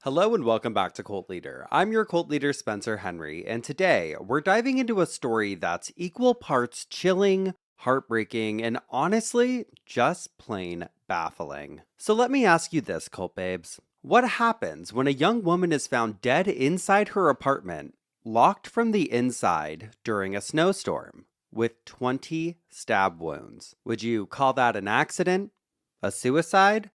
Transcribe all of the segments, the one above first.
Hello and welcome back to Cult Leader. I'm your cult leader, Spencer Henry, and today we're diving into a story that's equal parts chilling, heartbreaking, and honestly, just plain baffling. So let me ask you this, cult babes. What happens when a young woman is found dead inside her apartment, locked from the inside during a snowstorm, with 20 stab wounds? Would you call that an accident? A suicide?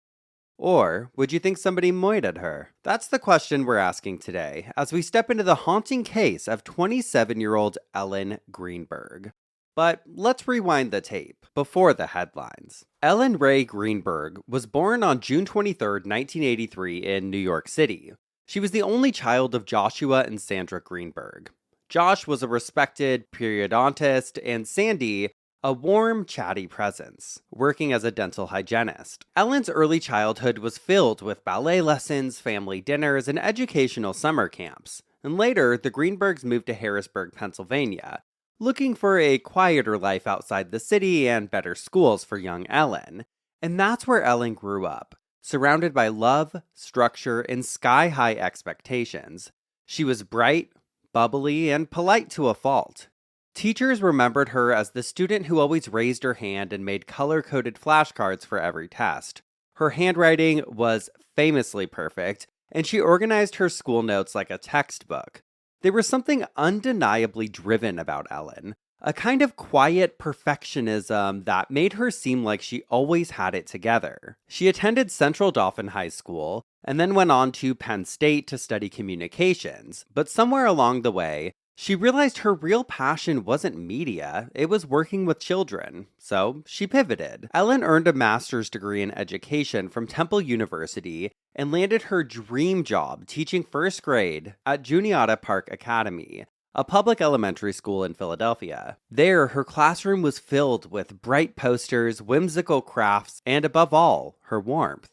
Or would you think somebody moited her? That's the question we're asking today as we step into the haunting case of 27-year-old Ellen Greenberg. But let's rewind the tape before the headlines. Ellen Ray Greenberg was born on June 23, 1983 in New York City. She was the only child of Joshua and Sandra Greenberg. Josh was a respected periodontist, and Sandy a warm, chatty presence, working as a dental hygienist. Ellen's early childhood was filled with ballet lessons, family dinners, and educational summer camps. And later, the Greenbergs moved to Harrisburg, Pennsylvania, looking for a quieter life outside the city and better schools for young Ellen. And that's where Ellen grew up, surrounded by love, structure, and sky-high expectations. She was bright, bubbly, and polite to a fault. Teachers remembered her as the student who always raised her hand and made color-coded flashcards for every test. Her handwriting was famously perfect, and she organized her school notes like a textbook. There was something undeniably driven about Ellen, a kind of quiet perfectionism that made her seem like she always had it together. She attended Central Dauphin High School, and then went on to Penn State to study communications, but somewhere along the way, she realized her real passion wasn't media, it was working with children, so she pivoted. Ellen earned a master's degree in education from Temple University and landed her dream job teaching first grade at Juniata Park Academy, a public elementary school in Philadelphia. There, her classroom was filled with bright posters, whimsical crafts, and above all, her warmth.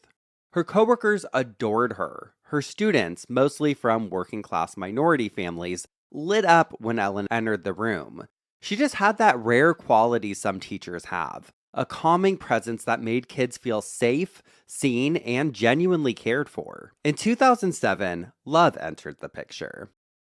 Her coworkers adored her. Her students, mostly from working-class minority families, lit up when Ellen entered the room. She just had that rare quality some teachers have, a calming presence that made kids feel safe, seen, and genuinely cared for. In 2007, love entered the picture.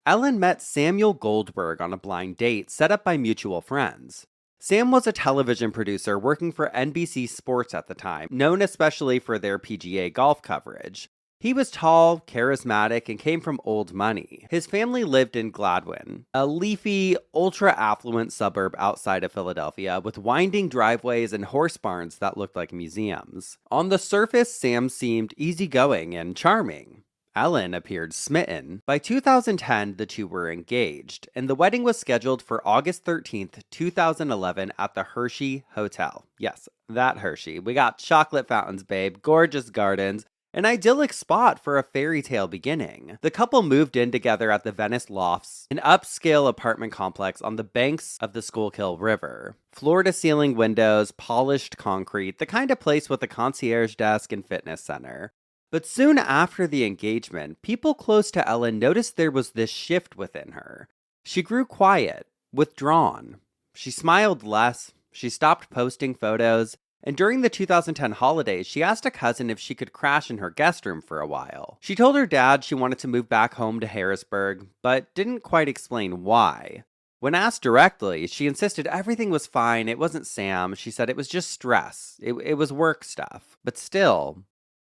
Ellen met Samuel Goldberg on a blind date set up by mutual friends. Sam was a television producer working for NBC Sports at the time, known especially for their PGA golf coverage. He was tall, charismatic, and came from old money. His family lived in Gladwin, a leafy, ultra-affluent suburb outside of Philadelphia with winding driveways and horse barns that looked like museums. On the surface, Sam seemed easygoing and charming. Ellen appeared smitten. By 2010, the two were engaged, and the wedding was scheduled for August 13th, 2011 at the Hershey Hotel. Yes, that Hershey. We got chocolate fountains, babe, gorgeous gardens, an idyllic spot for a fairy tale beginning. The couple moved in together at the Venice Lofts, an upscale apartment complex on the banks of the Schuylkill River. Floor-to-ceiling windows, polished concrete, the kind of place with a concierge desk and fitness center. But soon after the engagement, people close to Ellen noticed there was this shift within her. She grew quiet, withdrawn. She smiled less, she stopped posting photos, and during the 2010 holidays, she asked a cousin if she could crash in her guest room for a while. She told her dad she wanted to move back home to Harrisburg, but didn't quite explain why. When asked directly, she insisted everything was fine, it wasn't Sam. She said it was just stress, it was work stuff. But still,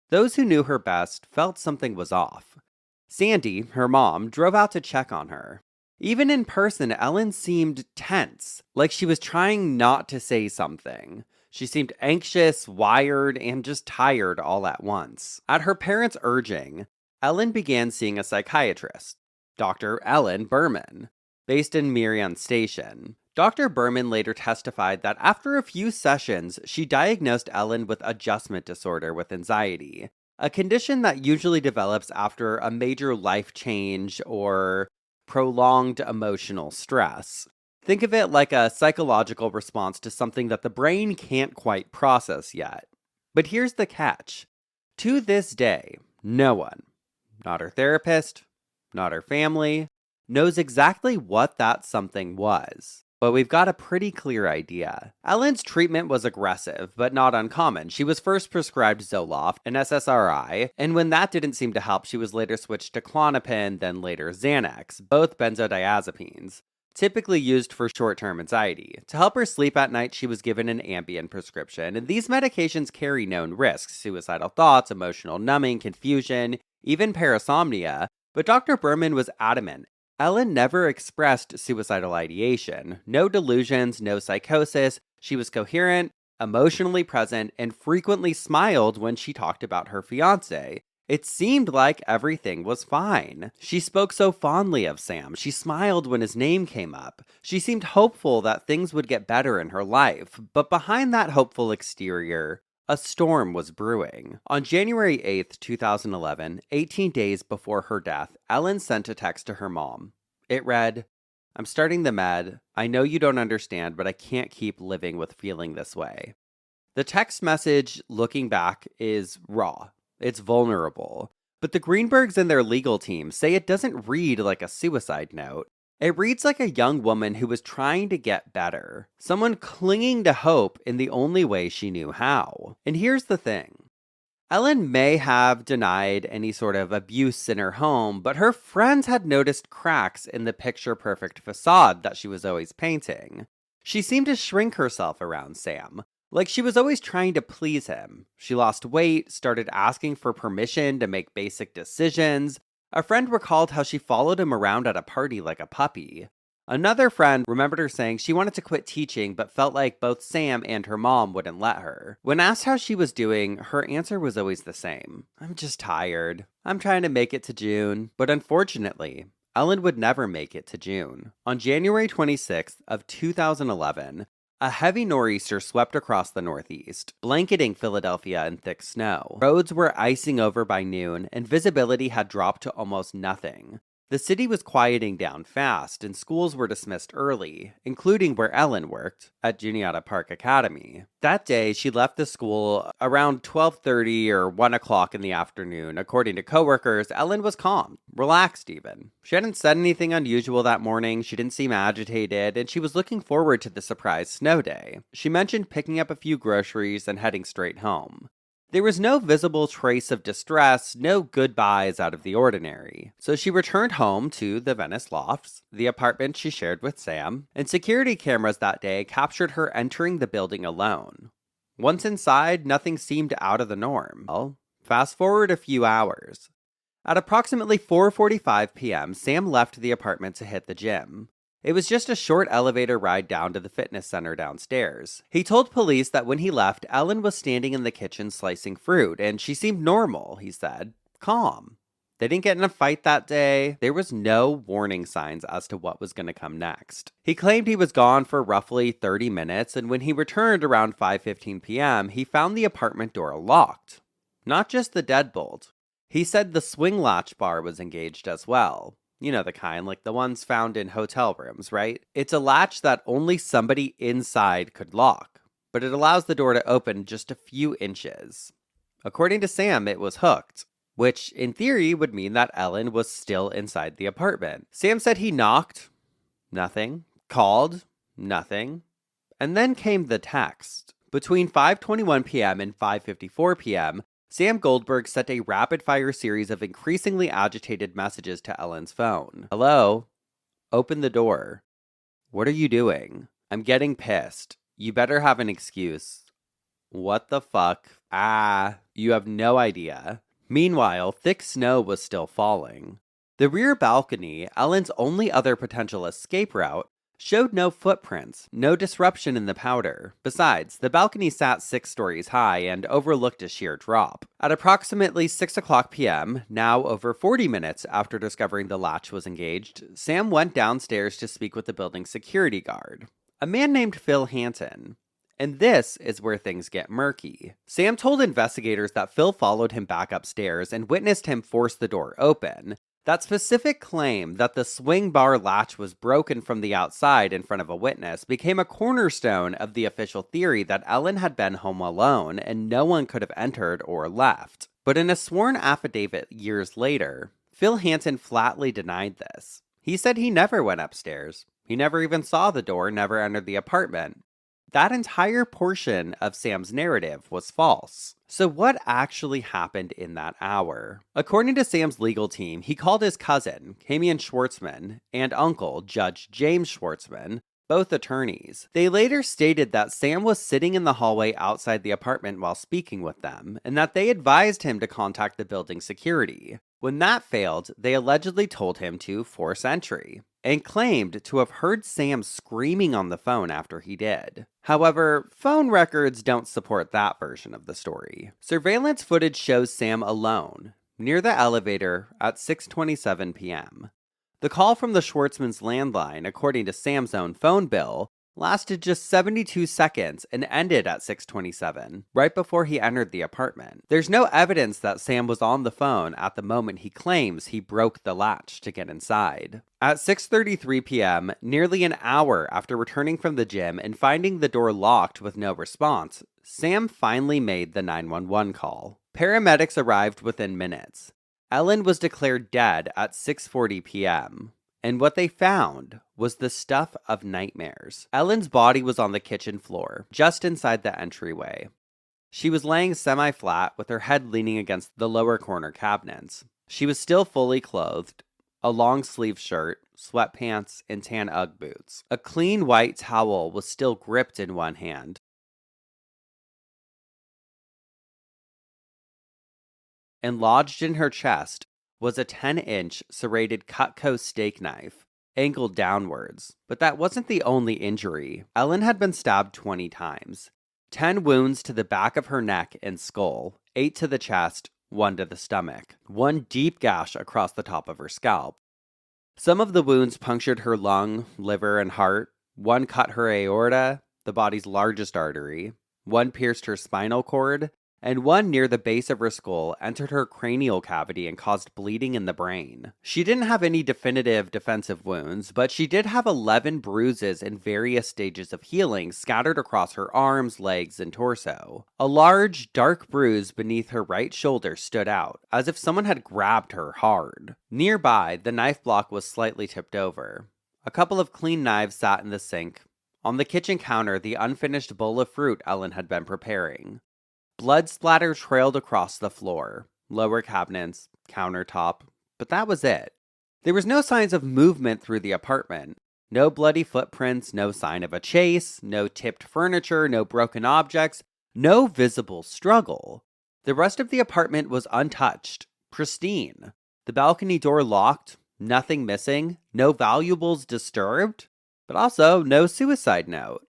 those who knew her best felt something was off. Sandy, her mom, drove out to check on her. Even in person, Ellen seemed tense, like she was trying not to say something. She seemed anxious, wired, and just tired all at once. At her parents' urging, Ellen began seeing a psychiatrist, Dr. Ellen Berman, based in Merion Station. Dr. Berman later testified that after a few sessions, she diagnosed Ellen with adjustment disorder with anxiety, a condition that usually develops after a major life change or prolonged emotional stress. Think of it like a psychological response to something that the brain can't quite process yet. But here's the catch. To this day, no one, not her therapist, not her family, knows exactly what that something was. but we've got a pretty clear idea. Ellen's treatment was aggressive, but not uncommon. She was first prescribed Zoloft, an SSRI, and when that didn't seem to help, she was later switched to Klonopin, then later Xanax, both benzodiazepines, typically used for short-term anxiety. To help her sleep at night, she was given an Ambien prescription, and these medications carry known risks: suicidal thoughts, emotional numbing, confusion, even parasomnia. But Dr. Berman was adamant. Ellen never expressed suicidal ideation. No delusions, no psychosis. She was coherent, emotionally present, and frequently smiled when she talked about her fiancé. It seemed like everything was fine. She spoke so fondly of Sam. She smiled when his name came up. She seemed hopeful that things would get better in her life. But behind that hopeful exterior, a storm was brewing. On January 8th, 2011, 18 days before her death, Ellen sent a text to her mom. It read, "I'm starting the med. I know you don't understand, but I can't keep living with feeling this way." The text message, looking back, is raw. It's vulnerable. But the Greenbergs and their legal team say it doesn't read like a suicide note. It reads like a young woman who was trying to get better. Someone clinging to hope in the only way she knew how. And here's the thing. Ellen may have denied any sort of abuse in her home, but her friends had noticed cracks in the picture-perfect facade that she was always painting. She seemed to shrink herself around Sam, like she was always trying to please him. She lost weight, started asking for permission to make basic decisions. A friend recalled how she followed him around at a party like a puppy. Another friend remembered her saying she wanted to quit teaching but felt like both Sam and her mom wouldn't let her. When asked how she was doing, her answer was always the same. "I'm just tired. I'm trying to make it to June." But unfortunately, Ellen would never make it to June. On January 26th of 2011, a heavy nor'easter swept across the Northeast, blanketing Philadelphia in thick snow. Roads were icing over by noon, and visibility had dropped to almost nothing. The city was quieting down fast, and schools were dismissed early, including where Ellen worked, at Juniata Park Academy. That day, she left the school around 12:30 or 1 o'clock in the afternoon. According to coworkers, Ellen was calm, relaxed even. She hadn't said anything unusual that morning, she didn't seem agitated, and she was looking forward to the surprise snow day. She mentioned picking up a few groceries and heading straight home. There was no visible trace of distress, no goodbyes out of the ordinary. So she returned home to the Venice Lofts, the apartment she shared with Sam, and security cameras that day captured her entering the building alone. Once inside, nothing seemed out of the norm. Well, fast forward a few hours. At approximately 4:45 p.m., Sam left the apartment to hit the gym. It was just a short elevator ride down to the fitness center downstairs. He told police that when he left, Ellen was standing in the kitchen slicing fruit, and she seemed normal, he said. Calm. They didn't get in a fight that day. There was no warning signs as to what was going to come next. He claimed he was gone for roughly 30 minutes, and when he returned around 5:15 p.m., he found the apartment door locked. Not just the deadbolt. He said the swing latch bar was engaged as well. You know the kind, like the ones found in hotel rooms, right? It's a latch that only somebody inside could lock, but it allows the door to open just a few inches. According to Sam, it was hooked, which in theory would mean that Ellen was still inside the apartment. Sam said he knocked, nothing, called, nothing, and then came the text. Between 5:21 p.m. and 5:54 p.m., Sam Goldberg sent a rapid-fire series of increasingly agitated messages to Ellen's phone. "Hello? Open the door. What are you doing? I'm getting pissed. You better have an excuse. What the fuck? You have no idea." Meanwhile, thick snow was still falling. The rear balcony, Ellen's only other potential escape route, showed no footprints, no disruption in the powder. Besides, the balcony sat 6 stories high and overlooked a sheer drop. At approximately 6 o'clock p.m., now over 40 minutes after discovering the latch was engaged, Sam went downstairs to speak with the building's security guard, a man named Phil Hanton. And this is where things get murky. Sam told investigators that Phil followed him back upstairs and witnessed him force the door open. That specific claim that the swing bar latch was broken from the outside in front of a witness became a cornerstone of the official theory that Ellen had been home alone and no one could have entered or left. But in a sworn affidavit years later, Phil Hanton flatly denied this. He said he never went upstairs. He never even saw the door, never entered the apartment. That entire portion of Sam's narrative was false. So what actually happened in that hour? According to Sam's legal team, he called his cousin, Kamian Schwartzman, and uncle, Judge James Schwartzman, both attorneys. They later stated that Sam was sitting in the hallway outside the apartment while speaking with them, and that they advised him to contact the building security. When that failed, they allegedly told him to force entry, and claimed to have heard Sam screaming on the phone after he did. However, phone records don't support that version of the story. Surveillance footage shows Sam alone, near the elevator at 6:27 p.m. The call from the Schwartzman's landline, according to Sam's own phone bill, lasted just 72 seconds and ended at 6:27, right before he entered the apartment. There's no evidence that Sam was on the phone at the moment he claims he broke the latch to get inside. At 6:33 p.m., nearly an hour after returning from the gym and finding the door locked with no response, Sam finally made the 911 call. Paramedics arrived within minutes. Ellen was declared dead at 6:40 p.m., and what they found was the stuff of nightmares. Ellen's body was on the kitchen floor, just inside the entryway. She was laying semi-flat with her head leaning against the lower corner cabinets. She was still fully clothed, a long-sleeved shirt, sweatpants, and tan Ugg boots. A clean white towel was still gripped in one hand. And lodged in her chest was a 10-inch serrated Cutco steak knife, angled downwards. But that wasn't the only injury. Ellen had been stabbed 20 times. 10 wounds to the back of her neck and skull, 8 to the chest, 1 to the stomach, 1 deep gash across the top of her scalp. Some of the wounds punctured her lung, liver, and heart. 1 cut her aorta, the body's largest artery. 1 pierced her spinal cord, and 1 near the base of her skull entered her cranial cavity and caused bleeding in the brain. She didn't have any definitive defensive wounds, but she did have 11 bruises in various stages of healing scattered across her arms, legs, and torso. A large, dark bruise beneath her right shoulder stood out, as if someone had grabbed her hard. Nearby, the knife block was slightly tipped over. A couple of clean knives sat in the sink. On the kitchen counter, the unfinished bowl of fruit Ellen had been preparing. Blood splatter trailed across the floor, lower cabinets, countertop, but that was it. There was no signs of movement through the apartment. No bloody footprints, no sign of a chase, no tipped furniture, no broken objects, no visible struggle. The rest of the apartment was untouched, pristine. The balcony door locked, nothing missing, no valuables disturbed, but also no suicide note.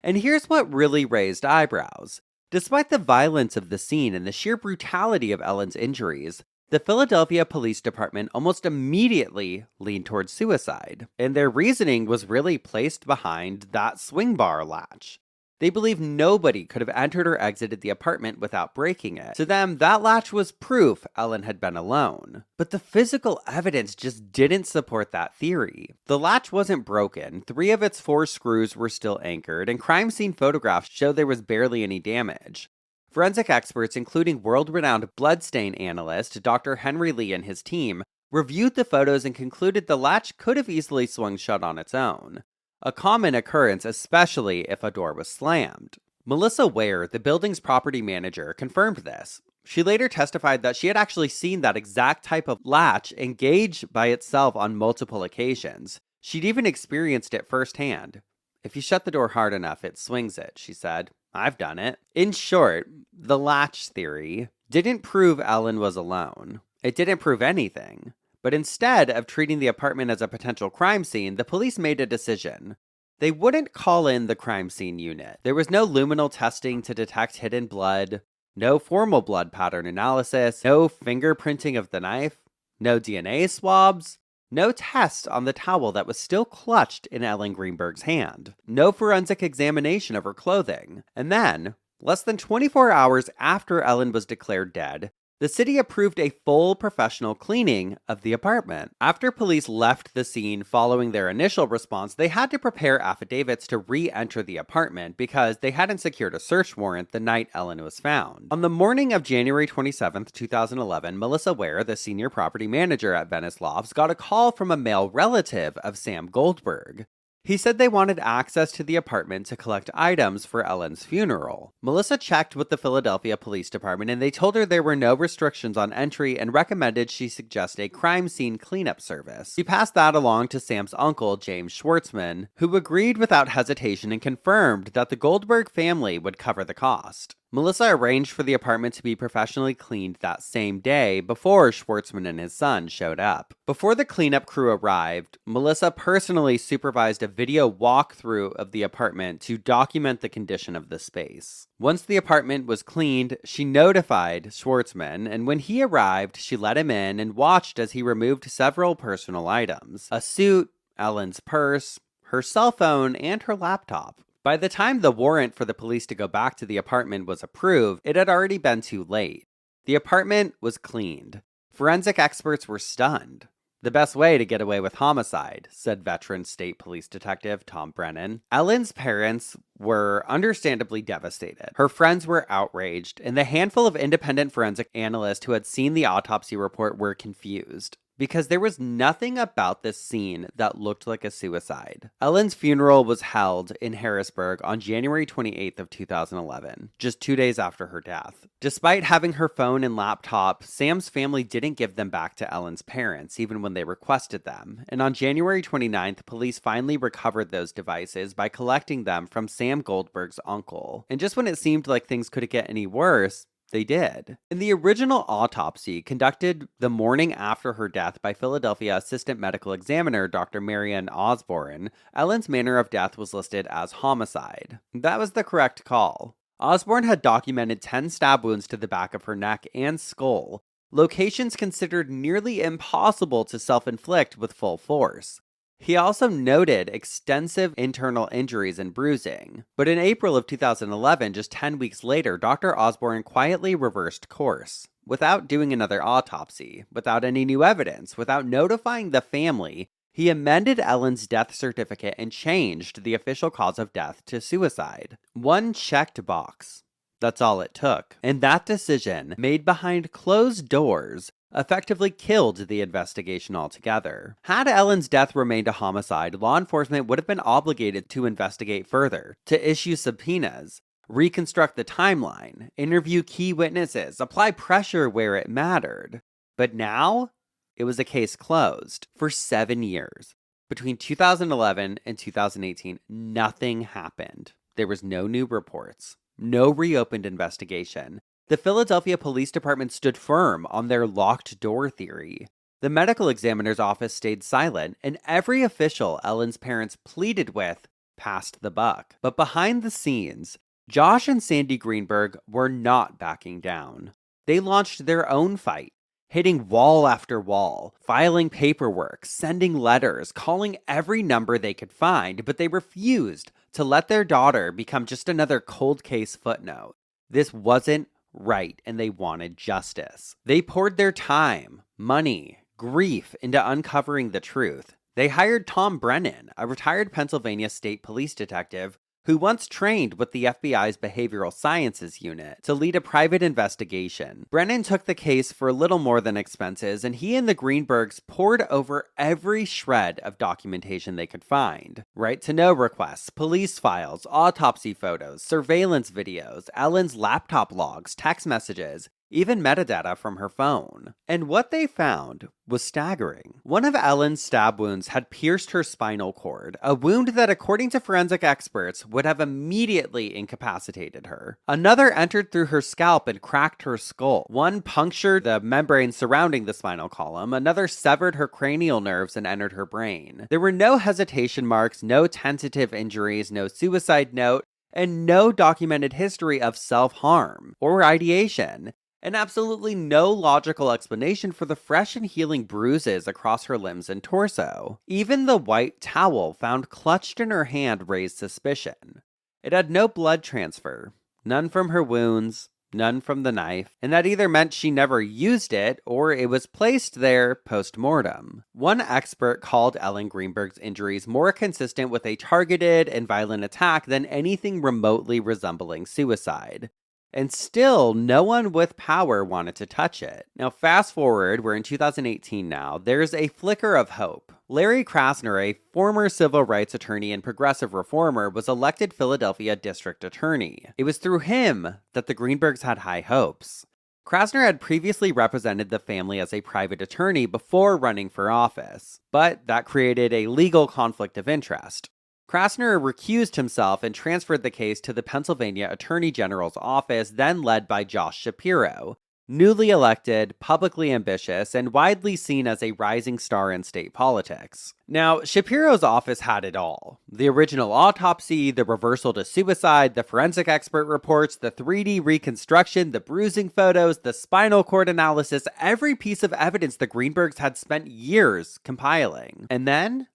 And here's what really raised eyebrows. Despite the violence of the scene and the sheer brutality of Ellen's injuries, the Philadelphia Police Department almost immediately leaned towards suicide, and their reasoning was really placed behind that swing bar latch. They believed nobody could have entered or exited the apartment without breaking it. To them, that latch was proof Ellen had been alone. But the physical evidence just didn't support that theory. The latch wasn't broken, 3 of its 4 screws were still anchored, and crime scene photographs show there was barely any damage. Forensic experts, including world-renowned bloodstain analyst Dr. Henry Lee and his team, reviewed the photos and concluded the latch could have easily swung shut on its own. A common occurrence, especially if a door was slammed. Melissa Ware, the building's property manager, confirmed this. She later testified that she had actually seen that exact type of latch engage by itself on multiple occasions. She'd even experienced it firsthand. If you shut the door hard enough, it swings it, she said. I've done it. In short, the latch theory didn't prove Ellen was alone. It didn't prove anything. But instead of treating the apartment as a potential crime scene, the police made a decision. They wouldn't call in the crime scene unit. There was no luminal testing to detect hidden blood, no formal blood pattern analysis, no fingerprinting of the knife, no DNA swabs, no test on the towel that was still clutched in Ellen Greenberg's hand, no forensic examination of her clothing. And then, less than 24 hours after Ellen was declared dead, the city approved a full professional cleaning of the apartment. After police left the scene following their initial response, they had to prepare affidavits to re-enter the apartment because they hadn't secured a search warrant the night Ellen was found. On the morning of January 27, 2011, Melissa Ware, the senior property manager at Venice Lofts, got a call from a male relative of Sam Goldberg. He said they wanted access to the apartment to collect items for Ellen's funeral. Melissa checked with the Philadelphia Police Department and they told her there were no restrictions on entry and recommended she suggest a crime scene cleanup service. She passed that along to Sam's uncle, James Schwartzman, who agreed without hesitation and confirmed that the Goldberg family would cover the cost. Melissa arranged for the apartment to be professionally cleaned that same day before Schwartzman and his son showed up. Before the cleanup crew arrived, Melissa personally supervised a video walkthrough of the apartment to document the condition of the space. Once the apartment was cleaned, she notified Schwartzman, and when he arrived, she let him in and watched as he removed several personal items: a suit, Ellen's purse, her cell phone, and her laptop. By the time the warrant for the police to go back to the apartment was approved, it had already been too late. The apartment was cleaned. Forensic experts were stunned. The best way to get away with homicide, said veteran state police detective Tom Brennan. Ellen's parents were understandably devastated. Her friends were outraged, and the handful of independent forensic analysts who had seen the autopsy report were confused, because there was nothing about this scene that looked like a suicide. Ellen's funeral was held in Harrisburg on January 28th of 2011, just 2 days after her death. Despite having her phone and laptop, Sam's family didn't give them back to Ellen's parents, even when they requested them. And on January 29th, police finally recovered those devices by collecting them from Sam Goldberg's uncle. And just when it seemed like things couldn't get any worse, they did. In the original autopsy, conducted the morning after her death by Philadelphia Assistant Medical Examiner Dr. Marian Osborne, Ellen's manner of death was listed as homicide. That was the correct call. Osborne had documented 10 stab wounds to the back of her neck and skull, locations considered nearly impossible to self-inflict with full force. He also noted extensive internal injuries and bruising. But in April of 2011, just 10 weeks later, Dr. Osborne quietly reversed course. Without doing another autopsy, without any new evidence, without notifying the family, he amended Ellen's death certificate and changed the official cause of death to suicide. One checked box. That's all it took. And that decision, made behind closed doors, effectively killed the investigation altogether. Had Ellen's death remained a homicide, law enforcement would have been obligated to investigate further, to issue subpoenas, reconstruct the timeline, interview key witnesses, apply pressure where it mattered. But now, it was a case closed for 7 years. Between 2011 and 2018, nothing happened. There was no new reports, no reopened investigation. The Philadelphia Police Department stood firm on their locked door theory. The medical examiner's office stayed silent, and every official Ellen's parents pleaded with passed the buck. But behind the scenes, Josh and Sandy Greenberg were not backing down. They launched their own fight, hitting wall after wall, filing paperwork, sending letters, calling every number they could find, but they refused to let their daughter become just another cold case footnote. This wasn't right, and they wanted justice. They poured their time, money, grief into uncovering the truth. They hired Tom Brennan, a retired Pennsylvania State Police detective who once trained with the FBI's Behavioral Sciences Unit, to lead a private investigation. Brennan took the case for little more than expenses, and he and the Greenbergs pored over every shred of documentation they could find. Right-to-know requests, police files, autopsy photos, surveillance videos, Ellen's laptop logs, text messages, even metadata from her phone. And what they found was staggering. One of Ellen's stab wounds had pierced her spinal cord, a wound that, according to forensic experts, would have immediately incapacitated her. Another entered through her scalp and cracked her skull. One punctured the membrane surrounding the spinal column. Another severed her cranial nerves and entered her brain. There were no hesitation marks, no tentative injuries, no suicide note, and no documented history of self-harm or ideation. And absolutely no logical explanation for the fresh and healing bruises across her limbs and torso. Even the white towel found clutched in her hand raised suspicion. It had no blood transfer, none from her wounds, none from the knife, and that either meant she never used it or it was placed there post-mortem. One expert called Ellen Greenberg's injuries more consistent with a targeted and violent attack than anything remotely resembling suicide. And still, no one with power wanted to touch it. Now, fast forward, we're in 2018 now. There's a flicker of hope. Larry Krasner, a former civil rights attorney and progressive reformer, was elected Philadelphia district attorney. It was through him that the Greenbergs had high hopes. Krasner had previously represented the family as a private attorney before running for office, but that created a legal conflict of interest. Krasner recused himself and transferred the case to the Pennsylvania Attorney General's office, then led by Josh Shapiro, newly elected, publicly ambitious, and widely seen as a rising star in state politics. Now, Shapiro's office had it all. The original autopsy, the reversal to suicide, the forensic expert reports, the 3D reconstruction, the bruising photos, the spinal cord analysis, every piece of evidence the Greenbergs had spent years compiling. And then,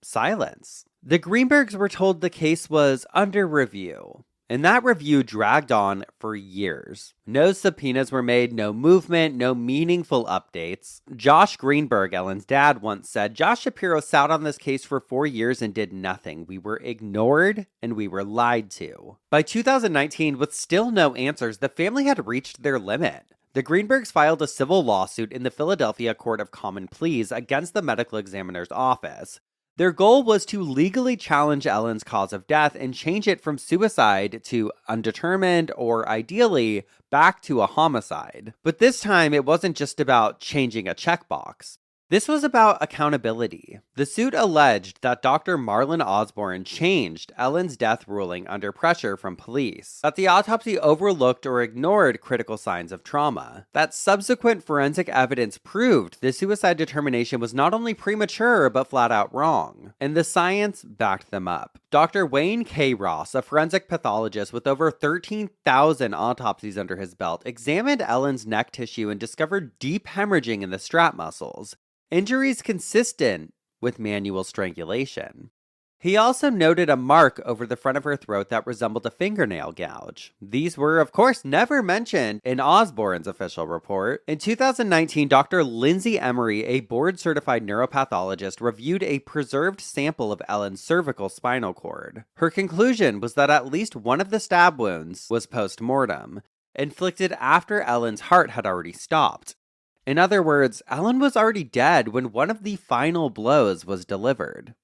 silence. The Greenbergs were told the case was under review. And that review dragged on for years. No subpoenas were made, no movement, no meaningful updates. Josh Greenberg, Ellen's dad, once said, "Josh Shapiro sat on this case for 4 years and did nothing. We were ignored and we were lied to." By 2019, with still no answers, the family had reached their limit. The Greenbergs filed a civil lawsuit in the Philadelphia Court of Common Pleas against the medical examiner's office. Their goal was to legally challenge Ellen's cause of death and change it from suicide to undetermined or, ideally, back to a homicide. But this time, it wasn't just about changing a checkbox. This was about accountability. The suit alleged that Dr. Marlon Osborne changed Ellen's death ruling under pressure from police, that the autopsy overlooked or ignored critical signs of trauma, that subsequent forensic evidence proved the suicide determination was not only premature but flat out wrong, and the science backed them up. Dr. Wayne K. Ross, a forensic pathologist with over 13,000 autopsies under his belt, examined Ellen's neck tissue and discovered deep hemorrhaging in the strap muscles, injuries consistent with manual strangulation. He also noted a mark over the front of her throat that resembled a fingernail gouge. These were, of course, never mentioned in Osborne's official report. In 2019, Dr. Lindsay Emery, a board-certified neuropathologist, reviewed a preserved sample of Ellen's cervical spinal cord. Her conclusion was that at least one of the stab wounds was post-mortem, inflicted after Ellen's heart had already stopped. In other words, Ellen was already dead when one of the final blows was delivered.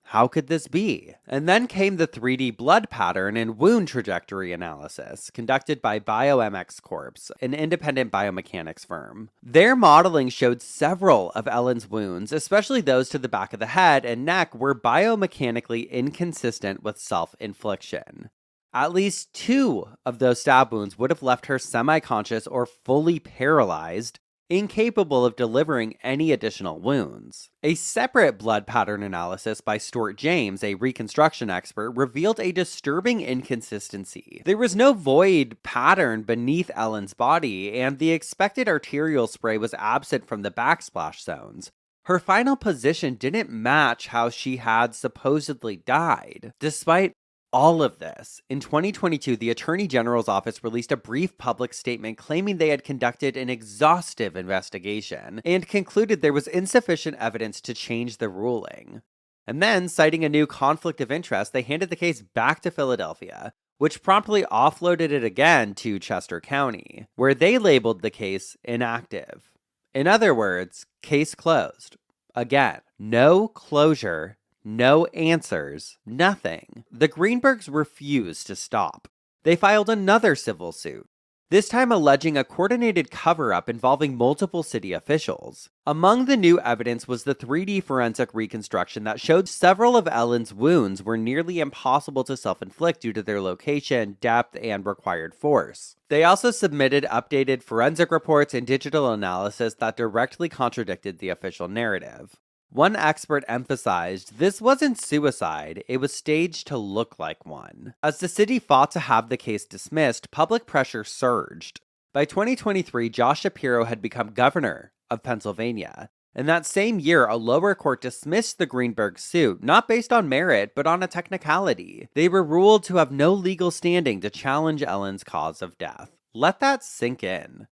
How could this be? And then came the 3D blood pattern and wound trajectory analysis conducted by BioMX Corp., an independent biomechanics firm. Their modeling showed several of Ellen's wounds, especially those to the back of the head and neck, were biomechanically inconsistent with self-infliction. At least 2 of those stab wounds would have left her semi-conscious or fully paralyzed, incapable of delivering any additional wounds. A separate blood pattern analysis by Stuart James, a reconstruction expert, revealed a disturbing inconsistency. There was no void pattern beneath Ellen's body, and the expected arterial spray was absent from the backsplash zones. Her final position didn't match how she had supposedly died. Despite all of this, in 2022, the Attorney General's office released a brief public statement claiming they had conducted an exhaustive investigation and concluded there was insufficient evidence to change the ruling. And then, citing a new conflict of interest, they handed the case back to Philadelphia, which promptly offloaded it again to Chester County, where they labeled the case inactive. In other words, case closed. Again, no closure. No answers, nothing. The Greenbergs refused to stop. They filed another civil suit, this time alleging a coordinated cover-up involving multiple city officials. Among the new evidence was the 3D forensic reconstruction that showed several of Ellen's wounds were nearly impossible to self-inflict due to their location, depth, and required force. They also submitted updated forensic reports and digital analysis that directly contradicted the official narrative. One expert emphasized this wasn't suicide, it was staged to look like one. As the city fought to have the case dismissed, public pressure surged. By 2023, Josh Shapiro had become governor of Pennsylvania. And that same year, a lower court dismissed the Greenberg suit, not based on merit, but on a technicality. They were ruled to have no legal standing to challenge Ellen's cause of death. Let that sink in.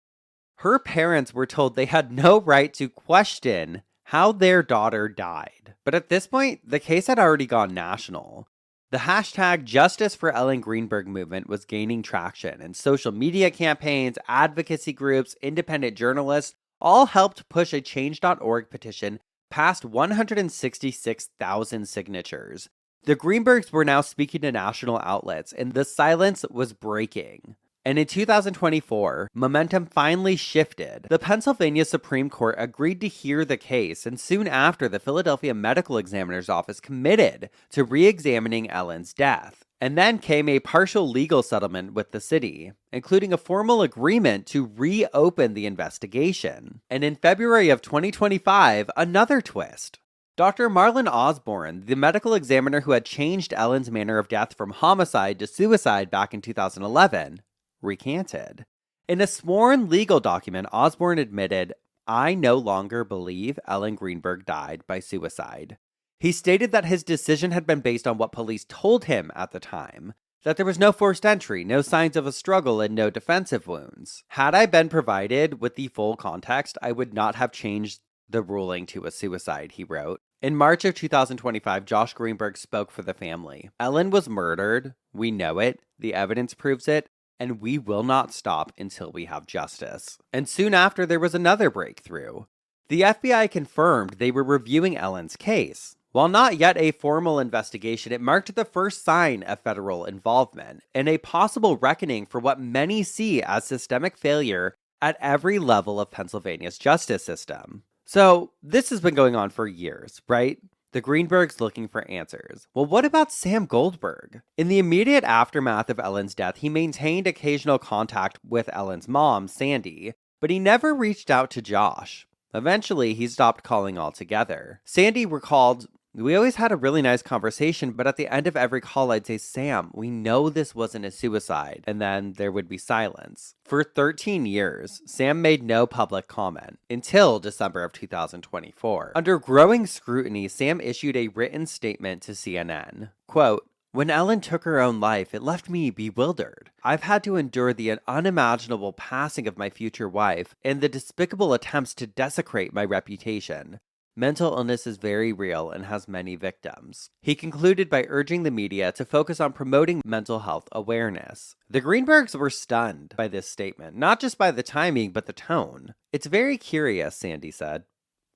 Her parents were told they had no right to question how their daughter died. But at this point, the case had already gone national. The hashtag Justice for Ellen Greenberg movement was gaining traction, and social media campaigns, advocacy groups, independent journalists all helped push a Change.org petition passed 166,000 signatures. The Greenbergs were now speaking to national outlets, and the silence was breaking. And in 2024, momentum finally shifted. The Pennsylvania Supreme Court agreed to hear the case, and soon after, the Philadelphia Medical Examiner's Office committed to re-examining Ellen's death. And then came a partial legal settlement with the city, including a formal agreement to reopen the investigation. And in February of 2025, another twist. Dr. Marlon Osborne, the medical examiner who had changed Ellen's manner of death from homicide to suicide back in 2011, recanted. In a sworn legal document, Osborne admitted, "I no longer believe Ellen Greenberg died by suicide." He stated that his decision had been based on what police told him at the time, that there was no forced entry, no signs of a struggle, and no defensive wounds. "Had I been provided with the full context, I would not have changed the ruling to a suicide," he wrote. In March of 2025, Josh Greenberg spoke for the family. "Ellen was murdered. We know it. The evidence proves it. And we will not stop until we have justice." And soon after, there was another breakthrough. The FBI confirmed they were reviewing Ellen's case. While not yet a formal investigation, it marked the first sign of federal involvement and a possible reckoning for what many see as systemic failure at every level of Pennsylvania's justice system. So, this has been going on for years, right? The Greenbergs looking for answers. Well, what about Sam Goldberg? In the immediate aftermath of Ellen's death, he maintained occasional contact with Ellen's mom, Sandy, but he never reached out to Josh. Eventually, he stopped calling altogether. Sandy recalled, "We always had a really nice conversation, but at the end of every call, I'd say, 'Sam, we know this wasn't a suicide.' And then there would be silence." For 13 years, Sam made no public comment until December of 2024. Under growing scrutiny, Sam issued a written statement to CNN. Quote, "When Ellen took her own life, it left me bewildered. I've had to endure the unimaginable passing of my future wife and the despicable attempts to desecrate my reputation. Mental illness is very real and has many victims." He concluded by urging the media to focus on promoting mental health awareness. The Greenbergs were stunned by this statement, not just by the timing, but the tone. "It's very curious," Sandy said.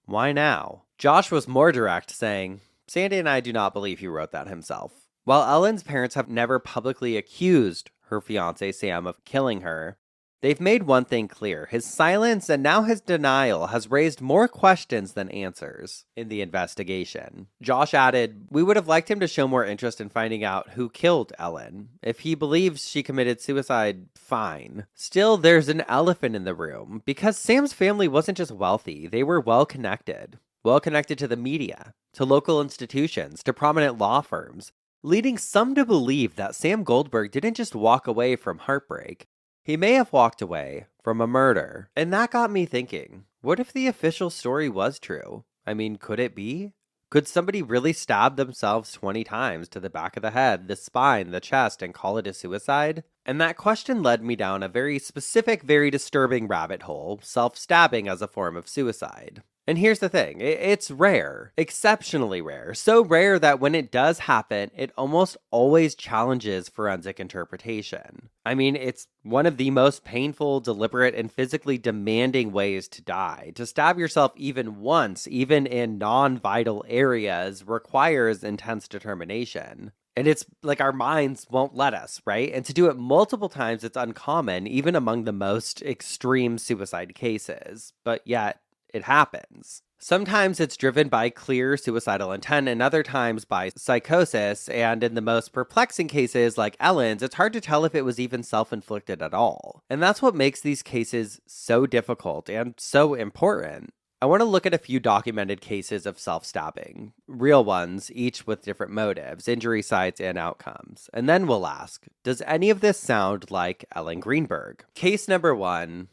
"Why now?" Josh was more direct, saying, "Sandy and I do not believe he wrote that himself." While Ellen's parents have never publicly accused her fiancé Sam of killing her, they've made one thing clear. His silence and now his denial has raised more questions than answers in the investigation. Josh added, "We would have liked him to show more interest in finding out who killed Ellen. If he believes she committed suicide, fine. Still, there's an elephant in the room, because Sam's family wasn't just wealthy, they were well-connected. Well-connected to the media, to local institutions, to prominent law firms, leading some to believe that Sam Goldberg didn't just walk away from heartbreak. He may have walked away from a murder." And that got me thinking, what if the official story was true? I mean, could it be? Could somebody really stab themselves 20 times to the back of the head, the spine, the chest, and call it a suicide? And that question led me down a very specific, very disturbing rabbit hole, self-stabbing as a form of suicide. And here's the thing, it's rare, exceptionally rare, so rare that when it does happen, it almost always challenges forensic interpretation. I mean, it's one of the most painful, deliberate, and physically demanding ways to die. To stab yourself even once, even in non-vital areas, requires intense determination. And it's like our minds won't let us, right? And to do it multiple times, it's uncommon, even among the most extreme suicide cases. But yet, it happens. Sometimes it's driven by clear suicidal intent, and other times by psychosis, and in the most perplexing cases like Ellen's, it's hard to tell if it was even self-inflicted at all. And that's what makes these cases so difficult and so important. I want to look at a few documented cases of self-stabbing, real ones, each with different motives, injury sites, and outcomes. And then we'll ask, does any of this sound like Ellen Greenberg? Case number 1.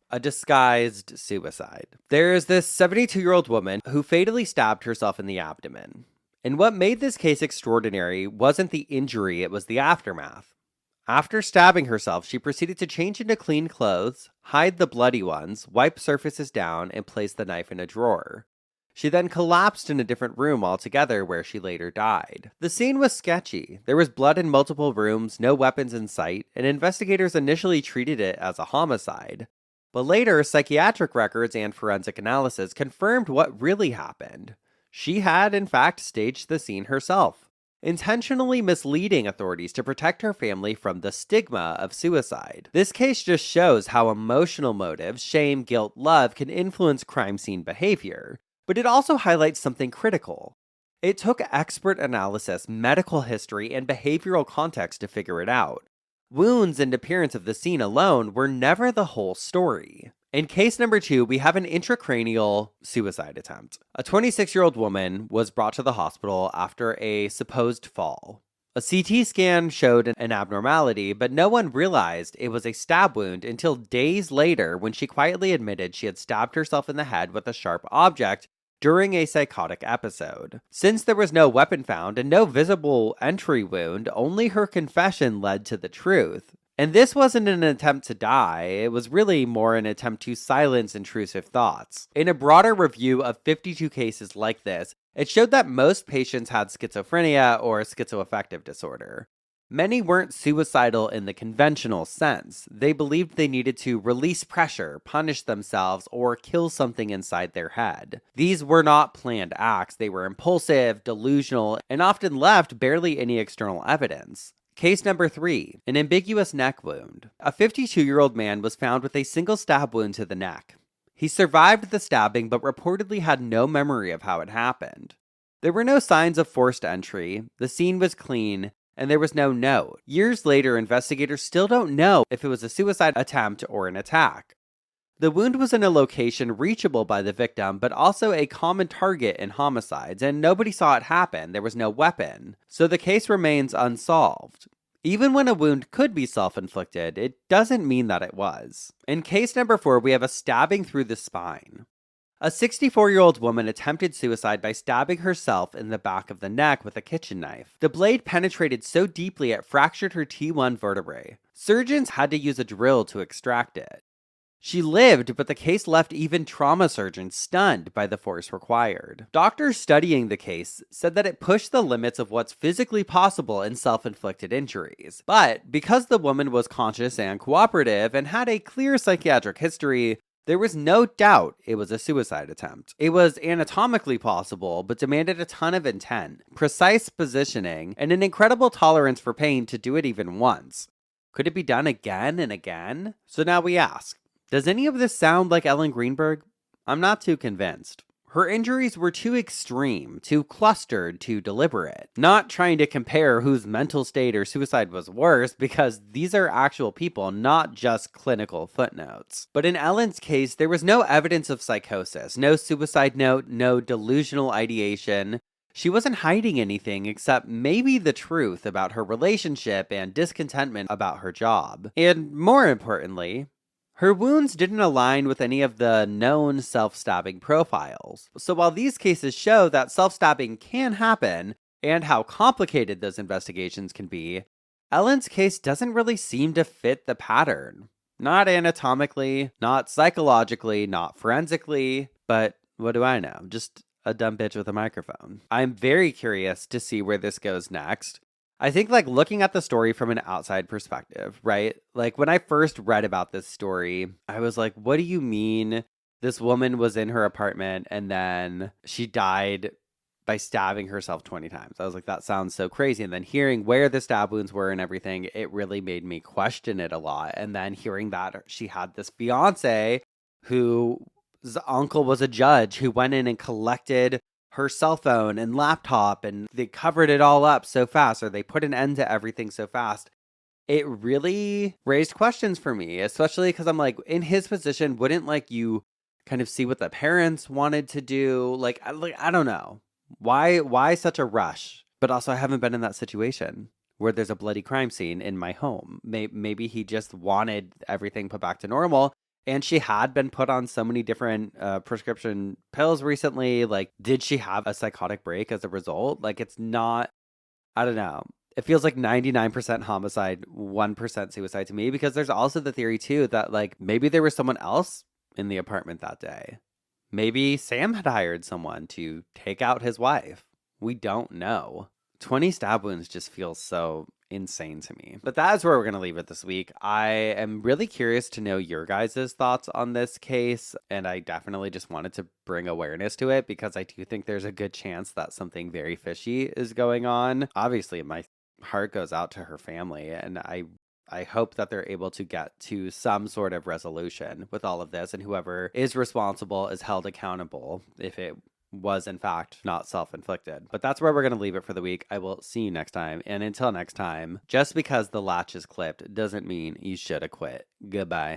A disguised suicide. There is this 72-year-old woman who fatally stabbed herself in the abdomen. And what made this case extraordinary wasn't the injury, it was the aftermath. After stabbing herself, she proceeded to change into clean clothes, hide the bloody ones, wipe surfaces down, and place the knife in a drawer. She then collapsed in a different room altogether where she later died. The scene was sketchy. There was blood in multiple rooms, no weapons in sight, and investigators initially treated it as a homicide. But later, psychiatric records and forensic analysis confirmed what really happened. She had, in fact, staged the scene herself, intentionally misleading authorities to protect her family from the stigma of suicide. This case just shows how emotional motives, shame, guilt, love, can influence crime scene behavior. But it also highlights something critical. It took expert analysis, medical history, and behavioral context to figure it out. Wounds and appearance of the scene alone were never the whole story. In case number 2, we have an intracranial suicide attempt. A 26-year-old woman was brought to the hospital after a supposed fall. A CT scan showed an abnormality, but no one realized it was a stab wound until days later when she quietly admitted she had stabbed herself in the head with a sharp object during a psychotic episode. Since there was no weapon found and no visible entry wound, only her confession led to the truth. And this wasn't an attempt to die, it was really more an attempt to silence intrusive thoughts. In a broader review of 52 cases like this, it showed that most patients had schizophrenia or schizoaffective disorder. Many weren't suicidal in the conventional sense. They believed they needed to release pressure, punish themselves, or kill something inside their head. These were not planned acts. They were impulsive, delusional, and often left barely any external evidence. Case number 3, an ambiguous neck wound. A 52-year-old man was found with a single stab wound to the neck. He survived the stabbing but reportedly had no memory of how it happened. There were no signs of forced entry, the scene was clean, and there was no note. Years later, investigators still don't know if it was a suicide attempt or an attack. The wound was in a location reachable by the victim, but also a common target in homicides, and nobody saw it happen. There was no weapon. So the case remains unsolved. Even when a wound could be self-inflicted, it doesn't mean that it was. In case number 4, we have a stabbing through the spine. A 64-year-old woman attempted suicide by stabbing herself in the back of the neck with a kitchen knife. The blade penetrated so deeply it fractured her T1 vertebrae. Surgeons had to use a drill to extract it. She lived, but the case left even trauma surgeons stunned by the force required. Doctors studying the case said that it pushed the limits of what's physically possible in self-inflicted injuries. But because the woman was conscious and cooperative and had a clear psychiatric history, there was no doubt it was a suicide attempt. It was anatomically possible, but demanded a ton of intent, precise positioning, and an incredible tolerance for pain to do it even once. Could it be done again and again? So now we ask, does any of this sound like Ellen Greenberg? I'm not too convinced. Her injuries were too extreme, too clustered, too deliberate. Not trying to compare whose mental state or suicide was worse, because these are actual people, not just clinical footnotes. But in Ellen's case, there was no evidence of psychosis, no suicide note, no delusional ideation. She wasn't hiding anything except maybe the truth about her relationship and discontentment about her job. And more importantly, her wounds didn't align with any of the known self-stabbing profiles. So while these cases show that self-stabbing can happen, and how complicated those investigations can be, Ellen's case doesn't really seem to fit the pattern. Not anatomically, not psychologically, not forensically, but what do I know? Just a dumb bitch with a microphone. I'm very curious to see where this goes next. I think looking at the story from an outside perspective, right? When I first read about this story, I was like, what do you mean this woman was in her apartment and then she died by stabbing herself 20 times? I was like, that sounds so crazy. And then hearing where the stab wounds were and everything, it really made me question it a lot. And then hearing that she had this fiance whose uncle was a judge who went in and collected her cell phone and laptop, and they covered it all up so fast, or they put an end to everything so fast. It really raised questions for me, especially because I'm like, in his position, wouldn't you kind of see what the parents wanted to do? I don't know. Why such a rush? But also, I haven't been in that situation where there's a bloody crime scene in my home. Maybe he just wanted everything put back to normal. And she had been put on so many different prescription pills recently. Did she have a psychotic break as a result? It's not, I don't know. It feels like 99% homicide, 1% suicide to me, because there's also the theory too that maybe there was someone else in the apartment that day. Maybe Sam had hired someone to take out his wife. We don't know. 20 stab wounds just feels so insane to me. But that's where we're going to leave it this week. I am really curious to know your guys' thoughts on this case, and I definitely just wanted to bring awareness to it because I do think there's a good chance that something very fishy is going on. Obviously, my heart goes out to her family, and I hope that they're able to get to some sort of resolution with all of this, and whoever is responsible is held accountable if it was in fact not self-inflicted. But that's where we're going to leave it for the week. I will see you next time. And until next time, just because the latch is clipped doesn't mean you should have quit. Goodbye.